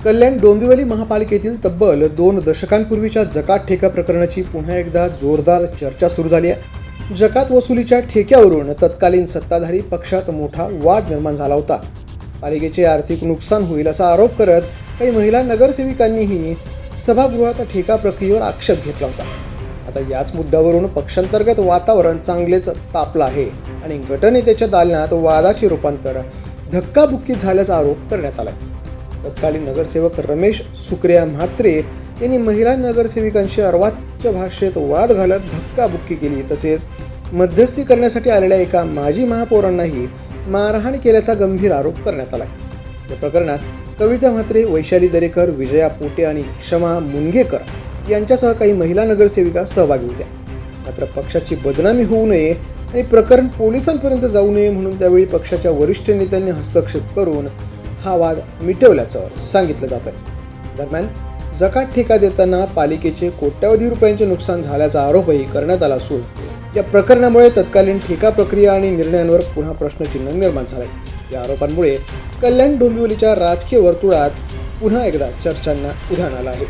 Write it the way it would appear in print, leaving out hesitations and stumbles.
कल्याण डोंबिवली महापालिकेतील तब्बल 2 दशकांपूर्वीच्या जकात ठेका प्रकरणाची पुन्हा एकदा जोरदार चर्चा सुरू झाली आहे। जकात वसुलीच्या ठेक्यावरून तत्कालीन सत्ताधारी पक्षात मोठा वाद निर्माण झाला होता। पालिकेचे आर्थिक नुकसान होईल असा आरोप करत काही महिला नगरसेविकांनीही सभागृहात ठेका प्रक्रियेवर आक्षेप घेतला होता। आता याच मुद्द्यावरून पक्षांतर्गत वातावरण चांगलेच तापलं आहे आणि गटनेत्याच्या दालनात वादाचे रूपांतर धक्काबुक्की झाल्याचा आरोप करण्यात आला। तत्कालीन नगरसेवक रमेश सुक्रिया म्हात्रे यांनी महिला नगरसेविकांशी अर्वाच्य भाषेत वाद घालत धक्काबुक्की केली, तसेच मध्यस्थी करण्यासाठी आलेल्या एका माजी महापौरांनाही मारहाण केल्याचा गंभीर आरोप करण्यात आला। या प्रकरणात कविता म्हात्रे, वैशाली दरेकर, विजया पोटे आणि क्षमा मुनगेकर यांच्यासह काही महिला नगरसेविका सहभागी होत्या। मात्र पक्षाची बदनामी होऊ नये आणि प्रकरण पोलिसांपर्यंत जाऊ नये म्हणून त्यावेळी पक्षाच्या वरिष्ठ नेत्यांनी हस्तक्षेप करून हा वाद मिटवल्याचं सांगितलं जात आहे। दरम्यान जकात ठेका देताना पालिकेचे कोट्यवधी रुपयांचे नुकसान झाल्याचा आरोपही करण्यात आला असून या प्रकरणामुळे तत्कालीन ठेका प्रक्रिया आणि निर्णयांवर पुन्हा प्रश्नचिन्ह निर्माण झाले। या आरोपांमुळे कल्याण डोंबिवलीच्या राजकीय वर्तुळात पुन्हा एकदा चर्चांना उधाण आलं आहे।